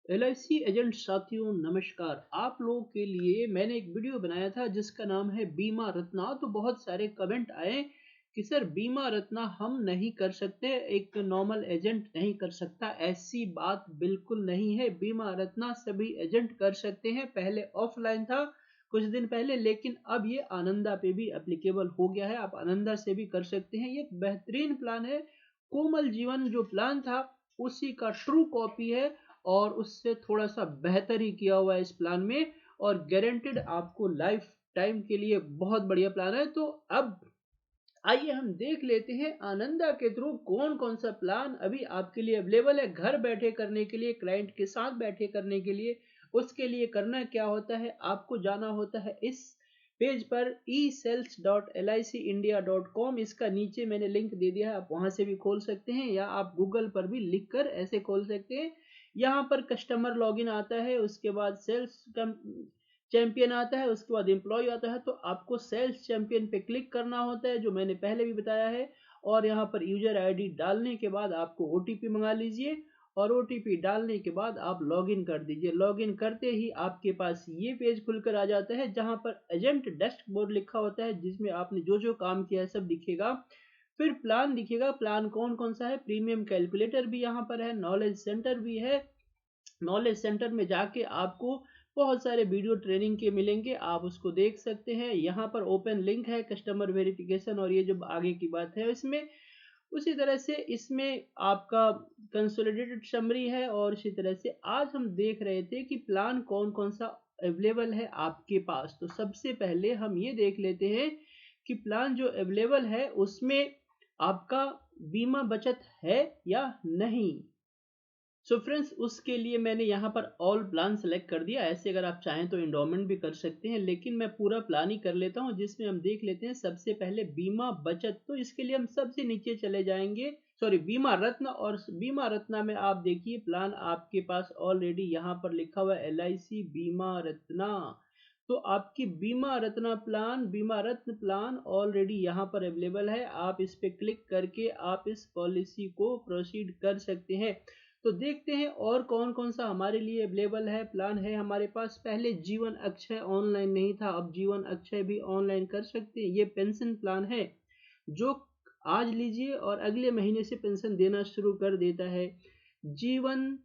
LIC agent साथियों नमस्कार। आप लोगों के लिए मैंने एक वीडियो बनाया था जिसका नाम है बीमा रत्ना। तो बहुत सारे कमेंट आए कि सर बीमा रत्ना हम नहीं कर सकते, एक नॉर्मल एजेंट नहीं कर सकता। ऐसी बात बिल्कुल नहीं है। बीमा रत्ना सभी एजेंट कर सकते हैं। पहले ऑफलाइन था कुछ दिन पहले, लेकिन अब ये आनंदा पे भी एप्लीकेबल हो गया है। आप आनंदा से भी कर सकते हैं। ये एक बेहतरीन प्लान है। कोमल जीवन जो प्लान था उसी का ट्रू कॉपी है और उससे थोड़ा सा बेहतर ही किया हुआ है इस प्लान में, और गारंटेड आपको लाइफ टाइम के लिए बहुत बढ़िया प्लान है। तो अब आइए हम देख लेते हैं आनंदा के थ्रू कौन कौन सा प्लान अभी आपके लिए अवेलेबल है घर बैठे करने के लिए, क्लाइंट के साथ बैठे करने के लिए। उसके लिए करना क्या होता है, आपको जाना होता है इस पेज पर esales.liceindia.com। इसका नीचे मैंने लिंक दे दिया है, आप वहां से भी खोल सकते हैं या आप गूगल पर भी लिखकर ऐसे खोल सकते हैं। यहाँ पर कस्टमर लॉगिन आता है, उसके बाद सेल्स चैंपियन आता है, उसके बाद एम्प्लॉय आता है। तो आपको सेल्स चैंपियन पे क्लिक करना होता है जो मैंने पहले भी बताया है, और यहाँ पर यूजर आईडी डालने के बाद आपको ओटीपी मंगा लीजिए और ओटीपी डालने के बाद आप लॉगिन कर दीजिए। लॉगिन करते ही आपके पास ये पेज खुलकर आ जाता है जहाँ पर एजेंट डैशबोर्ड लिखा होता है, जिसमें आपने जो जो काम किया है सब दिखेगा। फिर प्लान दिखेगा, प्लान कौन कौन सा है। प्रीमियम कैलकुलेटर भी यहाँ पर है, नॉलेज सेंटर भी है। नॉलेज सेंटर में जाके आपको बहुत सारे वीडियो ट्रेनिंग के मिलेंगे, आप उसको देख सकते हैं। यहाँ पर ओपन लिंक है कस्टमर वेरिफिकेशन, और ये जो आगे की बात है इसमें उसी तरह से इसमें आपका कंसोलिडेटेड समरी है। और इसी तरह से आज हम देख रहे थे कि प्लान कौन कौन सा अवेलेबल है आपके पास। तो सबसे पहले हम ये देख लेते हैं कि प्लान जो अवेलेबल है उसमें आपका बीमा बचत है या नहीं। सो फ्रेंड्स, उसके लिए मैंने यहाँ पर ऑल प्लान सेलेक्ट कर दिया। ऐसे अगर आप चाहें तो इंडोमेंट भी कर सकते हैं, लेकिन मैं पूरा प्लान ही कर लेता हूँ, जिसमें हम देख लेते हैं सबसे पहले बीमा बचत। तो इसके लिए हम सबसे नीचे चले जाएंगे, सॉरी बीमा रत्न। और बीमा रत्ना में आप देखिए प्लान आपके पास ऑलरेडी यहाँ पर लिखा हुआ है एलआईसी बीमा रत्ना। तो आपकी बीमा रत्न प्लान ऑलरेडी यहाँ पर अवेलेबल है। आप इस पे क्लिक करके आप इस पॉलिसी को प्रोसीड कर सकते हैं। तो देखते हैं और कौन कौन सा हमारे लिए अवेलेबल है प्लान है हमारे पास। पहले जीवन अक्षय ऑनलाइन नहीं था, अब जीवन अक्षय भी ऑनलाइन कर सकते हैं। ये पेंशन प्लान है जो आज लीजिए और अगले महीने से पेंशन देना शुरू कर देता है। जीवन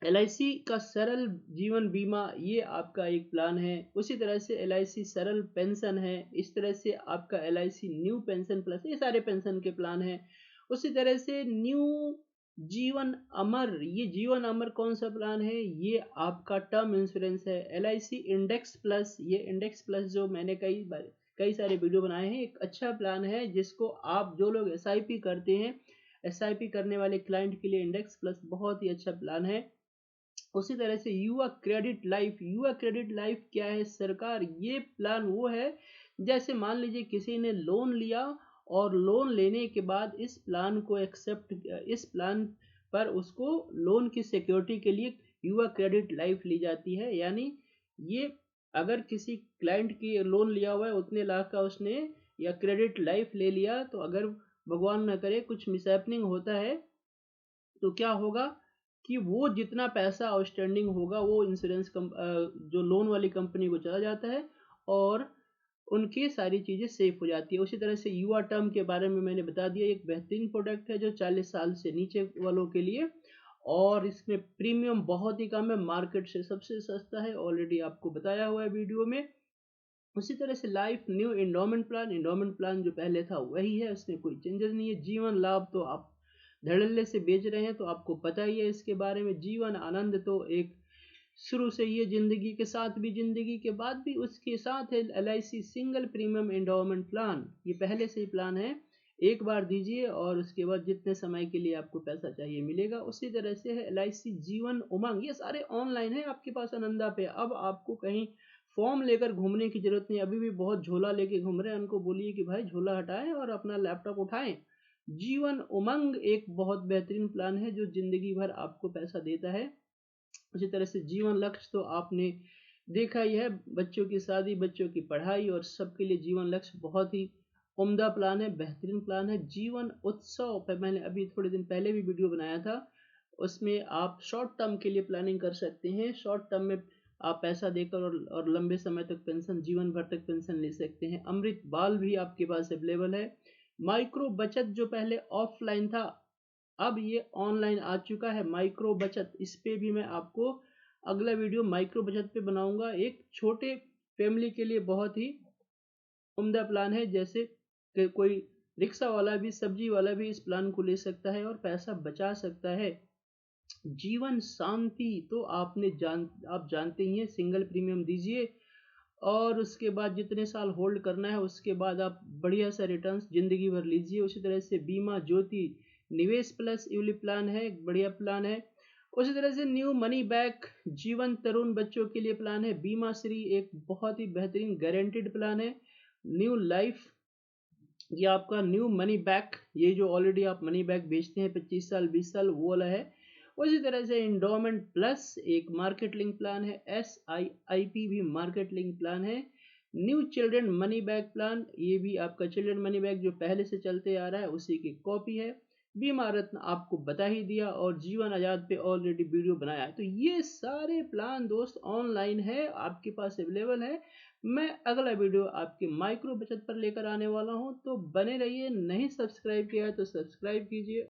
एलआईसी का सरल जीवन बीमा ये आपका एक प्लान है। उसी तरह से एलआईसी सरल पेंशन है। इस तरह से आपका एलआईसी न्यू पेंशन प्लस, ये सारे पेंशन के प्लान है। उसी तरह से न्यू जीवन अमर, ये जीवन अमर कौन सा प्लान है, ये आपका टर्म इंश्योरेंस है। एलआईसी इंडेक्स प्लस, ये इंडेक्स प्लस जो मैंने कई सारे वीडियो बनाए हैं, एक अच्छा प्लान है जिसको आप जो लोग एसआईपी करते हैं, एसआईपी करने वाले क्लाइंट के लिए इंडेक्स प्लस बहुत ही अच्छा प्लान है। उसी तरह से युवा क्रेडिट लाइफ, युवा क्रेडिट लाइफ क्या है सरकार, ये प्लान वो है जैसे मान लीजिए किसी ने लोन लिया और लोन लेने के बाद इस प्लान को एक्सेप्ट, इस प्लान पर उसको लोन की सिक्योरिटी के लिए युवा क्रेडिट लाइफ ली जाती है। यानी ये अगर किसी क्लाइंट की लोन लिया हुआ है उतने लाख का उसने, या क्रेडिट लाइफ ले लिया, तो अगर भगवान न करे कुछ मिसहैपनिंग होता है तो क्या होगा कि वो जितना पैसा आउटस्टैंडिंग होगा वो इंश्योरेंस जो लोन वाली कंपनी को चला जाता है और उनकी सारी चीज़ें सेफ हो जाती है। उसी तरह से युवा टर्म के बारे में मैंने बता दिया, एक बेहतरीन प्रोडक्ट है जो 40 साल से नीचे वालों के लिए, और इसमें प्रीमियम बहुत ही कम है, मार्केट से सबसे सस्ता है, ऑलरेडी आपको बताया हुआ है वीडियो में। उसी तरह से लाइफ न्यू इंडोमेंट प्लान जो पहले था वही है, उसमें कोई चेंजेस नहीं है। जीवन लाभ तो आप धड़ल्ले से बेच रहे हैं तो आपको पता ही है इसके बारे में। जीवन आनंद तो एक शुरू से ये जिंदगी के साथ भी, जिंदगी के बाद भी उसके साथ है। LIC single premium endowment plan, ये पहले से ही प्लान है, एक बार दीजिए और उसके बाद जितने समय के लिए आपको पैसा चाहिए मिलेगा। उसी तरह से है एलआईसी जीवन उमंग, ये सारे ऑनलाइन है आपके पास आनंदा पे। अब आपको कहीं फॉर्म लेकर घूमने की जरूरत नहीं। अभी भी बहुत झोला लेके घूम रहे हैं, उनको बोलिए कि भाई झोला हटाएं और अपना लैपटॉप उठाएं। जीवन उमंग एक बहुत बेहतरीन प्लान है जो जिंदगी भर आपको पैसा देता है। उसी तरह से जीवन लक्ष्य तो आपने देखा ही है, बच्चों की शादी, बच्चों की पढ़ाई और सबके लिए जीवन लक्ष्य बहुत ही उम्दा प्लान है, बेहतरीन प्लान है। जीवन उत्सव पर मैंने अभी थोड़े दिन पहले भी वीडियो बनाया था, उसमें आप शॉर्ट टर्म के लिए प्लानिंग कर सकते हैं। शॉर्ट टर्म में आप पैसा देकर और लंबे समय तक पेंशन, जीवन भर तक पेंशन ले सकते हैं। अमृत बाल भी आपके पास अवेलेबल है। माइक्रो बचत जो पहले ऑफलाइन था, अब ये ऑनलाइन आ चुका है माइक्रो बचत। इस पे भी मैं आपको अगला वीडियो माइक्रो बचत पे बनाऊंगा। एक छोटे फैमिली के लिए बहुत ही उम्दा प्लान है, जैसे कि कोई रिक्शा वाला भी, सब्जी वाला भी इस प्लान को ले सकता है और पैसा बचा सकता है। जीवन शांति तो आप जानते ही हैं, सिंगल प्रीमियम दीजिए और उसके बाद जितने साल होल्ड करना है उसके बाद आप बढ़िया सा रिटर्न्स जिंदगी भर लीजिए। उसी तरह से बीमा ज्योति निवेश प्लस यूलिप प्लान है, एक बढ़िया प्लान है। उसी तरह से न्यू मनी बैक जीवन तरुण बच्चों के लिए प्लान है। बीमा श्री एक बहुत ही बेहतरीन गारंटेड प्लान है। न्यू लाइफ, ये आपका न्यू मनी बैक, ये जो ऑलरेडी आप मनी बैक बेचते हैं 25 साल 20 साल, वो वाला है। उसी तरह से इंडोमेंट प्लस एक मार्केट लिंक प्लान है। SIIP भी मार्केट लिंक प्लान है। New children money back plan, ये भी आपका चिल्ड्रन मनी बैक जो पहले से चलते आ रहा है उसी की कॉपी है। बीमा रत्न आपको बता ही दिया और जीवन आजाद पे ऑलरेडी वीडियो बनाया है। तो ये सारे प्लान दोस्त ऑनलाइन है, आपके पास अवेलेबल है। मैं अगला वीडियो आपके माइक्रो बचत पर लेकर आने वाला हूं, तो बने रहिए। नहीं सब्सक्राइब किया है तो सब्सक्राइब कीजिए।